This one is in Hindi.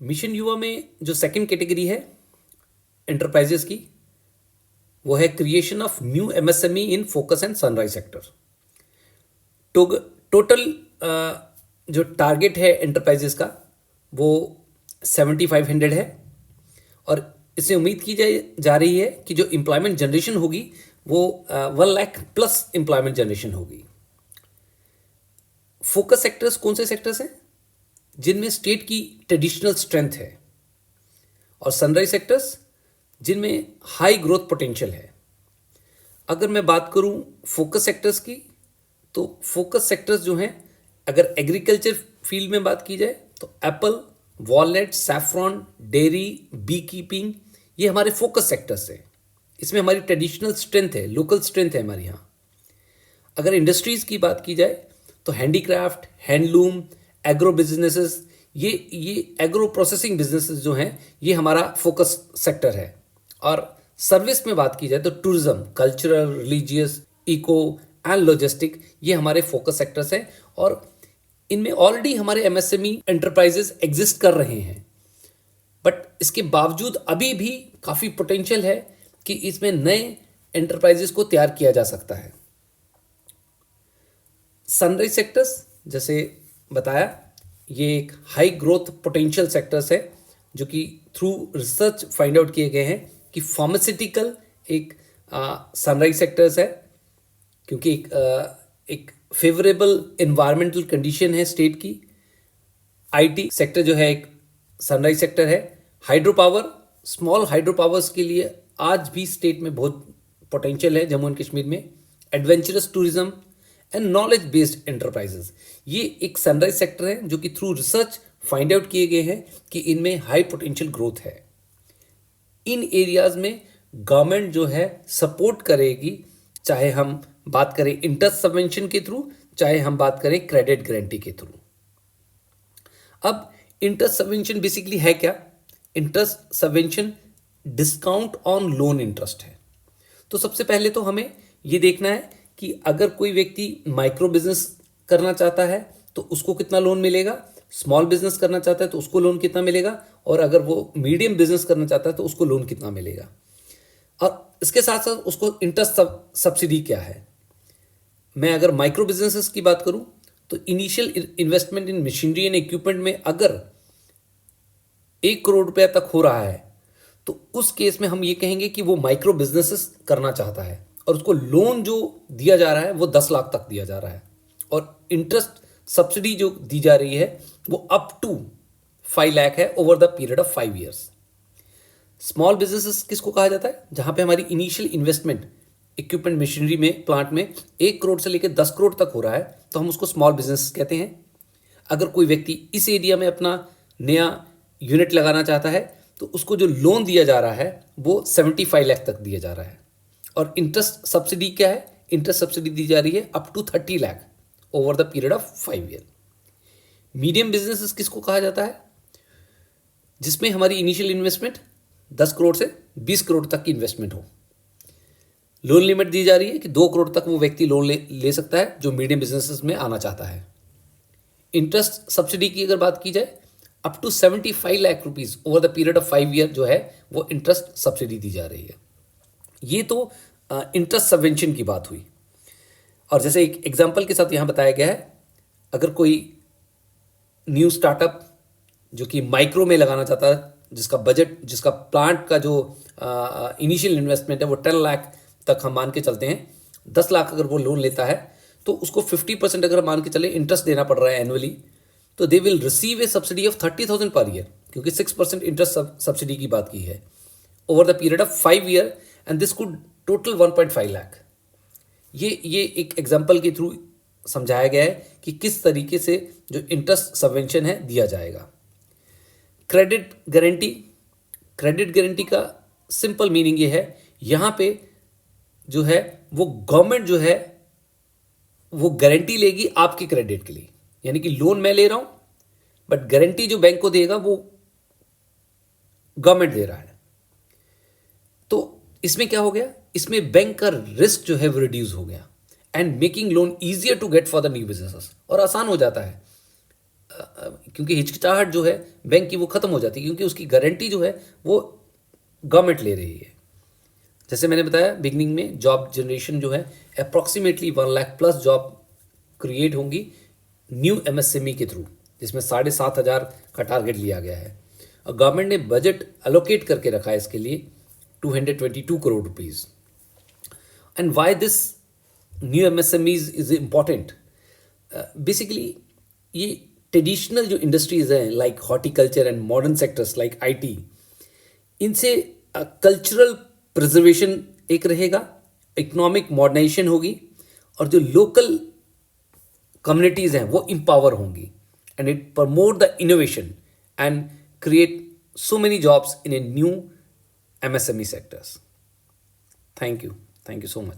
मिशन युवा में जो सेकंड कैटेगरी है एंटरप्राइजेस की, वो है creation of new MSME in focus and sunrise sector. Total जो टारगेट है एंटरप्राइजेस का वो 7500 है, और इससे उम्मीद की जा रही है कि जो एम्प्लॉयमेंट जनरेशन होगी वो 1 लाख प्लस एम्प्लॉयमेंट जनरेशन होगी। फोकस सेक्टर्स कौन से सेक्टर्स हैं? जिनमें स्टेट की ट्रेडिशनल स्ट्रेंथ है, और सनराइज सेक्टर्स जिनमें हाई ग्रोथ पोटेंशियल है। अगर मैं बात करूं फोकस सेक्टर्स की, तो फोकस सेक्टर्स जो हैं, अगर एग्रीकल्चर फील्ड में बात की जाए तो apple, walnut, saffron, dairy, beekeeping, ये हमारे फोकस सेक्टर्स हैं। इसमें हमारी ट्रेडिशनल स्ट्रेंथ है, लोकल स्ट्रेंथ है हमारे यहाँ। अगर इंडस्ट्रीज़ की बात की जाए तो हैंडीक्राफ्ट, हैंडलूम, एग्रो बिजनेसेस, ये एग्रो प्रोसेसिंग बिजनेसेस जो हैं, ये हमारा फोकस सेक्टर है। और सर्विस में बात की जाए तो tourism, cultural, religious, eco and logistic, ये हमारे फोकस सेक्टर्स हैं। और इनमें ऑलरेडी हमारे एमएसएमई एंटरप्राइजेस एग्जिस्ट कर रहे हैं, बट इसके बावजूद अभी भी काफ़ी पोटेंशियल है कि इसमें नए एंटरप्राइजेस को तैयार किया जा सकता है। सनराइज सेक्टर्स जैसे बताया, ये एक हाई ग्रोथ पोटेंशियल सेक्टर्स है जो कि थ्रू रिसर्च फाइंड आउट किए गए हैं कि फार्मास्यूटिकल एक सनराइज सेक्टर्स है, क्योंकि एक फेवरेबल इन्वायरमेंटल कंडीशन है स्टेट की। आईटी सेक्टर जो है एक सनराइज सेक्टर है। Hydro power, small hydro powers के लिए आज भी स्टेट में बहुत पोटेंशियल है जम्मू एंड कश्मीर में। Adventurous tourism and knowledge based enterprises, ये एक सनराइज सेक्टर है जो कि थ्रू रिसर्च फाइंड आउट किए गए हैं कि इनमें हाई पोटेंशियल ग्रोथ है। इन एरियाज में गवर्नमेंट जो है सपोर्ट करेगी, चाहे हम बात करें इंटरेस्ट सबवेंशन के थ्रू, चाहे हम बात करें क्रेडिट गारंटी के थ्रू। अब इंटरेस्ट सबवेंशन बेसिकली है क्या? Interest subvention discount on loan interest है। तो सबसे पहले तो हमें ये देखना है कि अगर कोई व्यक्ति माइक्रो बिजनेस करना चाहता है तो उसको कितना लोन मिलेगा, स्मॉल बिजनेस करना चाहता है तो उसको लोन कितना मिलेगा, और अगर वो मीडियम बिजनेस करना चाहता है तो उसको लोन कितना मिलेगा, और इसके साथ साथ उसको इंटरेस्ट सब्सिडी क्या है। मैं अगर माइक्रो बिजनेसेस की बात करूं तो initial investment in machinery and equipment में अगर 1 करोड़ रुपया तक हो रहा है तो उस केस में हम ये कहेंगे कि वो माइक्रो बिजनेसेस करना चाहता है, और उसको लोन जो दिया जा रहा है वो 10 लाख तक दिया जा रहा है, और इंटरेस्ट सब्सिडी जो दी जा रही है वो अप टू 5 लाख है over the period of 5 years. Small businesses किसको कहा जाता है? जहां पे हमारी इनिशियल इन्वेस्टमेंट इक्विपमेंट मशीनरी में, प्लांट में 1 करोड़ से लेकर 10 करोड़ तक हो रहा है तो हम उसको स्मॉल बिजनेस कहते हैं। अगर कोई व्यक्ति इस एरिया में अपना नया यूनिट लगाना चाहता है तो उसको जो लोन दिया जा रहा है वो 75 लाख तक दिया जा रहा है। और इंटरेस्ट सब्सिडी क्या है? इंटरेस्ट सब्सिडी दी जा रही है up to 30 lakh over the period of 5 year. Medium businesses किसको कहा जाता है? जिसमें हमारी इनिशियल इन्वेस्टमेंट 10 करोड़ से 20 करोड़ तक की इन्वेस्टमेंट हो। लोन लिमिट दी जा रही है कि 2 करोड़ तक वो व्यक्ति लोन ले सकता है जो मीडियम बिजनेसेस में आना चाहता है। इंटरेस्ट सब्सिडी की अगर बात की जाए, up to 75 lakh rupees over the period of 5 year जो है वो इंटरेस्ट सब्सिडी दी जा रही है। ये तो इंटरेस्ट सबवेंशन की बात हुई। और जैसे एक एग्जांपल के साथ यहाँ बताया गया है, अगर कोई न्यू स्टार्टअप जो कि माइक्रो में लगाना चाहता है, जिसका बजट, जिसका प्लांट का जो इनिशियल इन्वेस्टमेंट है वो 10 लाख तक हम मान के चलते हैं, 10 लाख अगर वो लोन लेता है तो उसको 50% अगर मान के चले इंटरेस्ट देना पड़ रहा है एनुअली, तो they will receive A subsidy of 30,000 per year, क्योंकि 6% इंटरेस्ट सब्सिडी की बात की है over the period of 5 year, and this could total 1.5 lakh. ये एक एग्जाम्पल के थ्रू समझाया गया है कि किस तरीके से जो इंटरेस्ट सबवेंशन है दिया जाएगा। क्रेडिट गारंटी, क्रेडिट गारंटी का सिंपल मीनिंग ये है, यहाँ पे जो है वो गवर्नमेंट जो है वो गारंटी लेगी आपके क्रेडिट के लिए, यानी कि लोन मैं ले रहा हूं बट गारंटी जो बैंक को देगा वो गवर्नमेंट दे रहा है। तो इसमें क्या हो गया? इसमें बैंक का रिस्क जो है वो रिड्यूस हो गया, and making loan easier to get for the new businesses, और आसान हो जाता है। क्योंकि हिचकिचाहट जो है बैंक की वो ख़त्म हो जाती है, क्योंकि उसकी गारंटी जो है वो गवर्नमेंट ले रही है। जैसे मैंने बताया बिगनिंग में, जॉब जनरेशन जो है approximately 1 lakh plus job create होंगी न्यू एमएसएमई के थ्रू, जिसमें 7,500 का टारगेट लिया गया है। और गवर्नमेंट ने बजट अलोकेट करके रखा है इसके लिए 222 crore rupees. And why this new MSMEs is important? Basically ये ट्रेडिशनल जो इंडस्ट्रीज हैं like horticulture and modern sectors like IT, इनसे कल्चरल प्रिजर्वेशन एक रहेगा, इकोनॉमिक मॉडर्नाइजेशन होगी, और जो लोकल कम्युनिटीज़ हैं वो empower होंगी, and it promote the innovation and create so many jobs in a new MSME sectors. Thank you so much.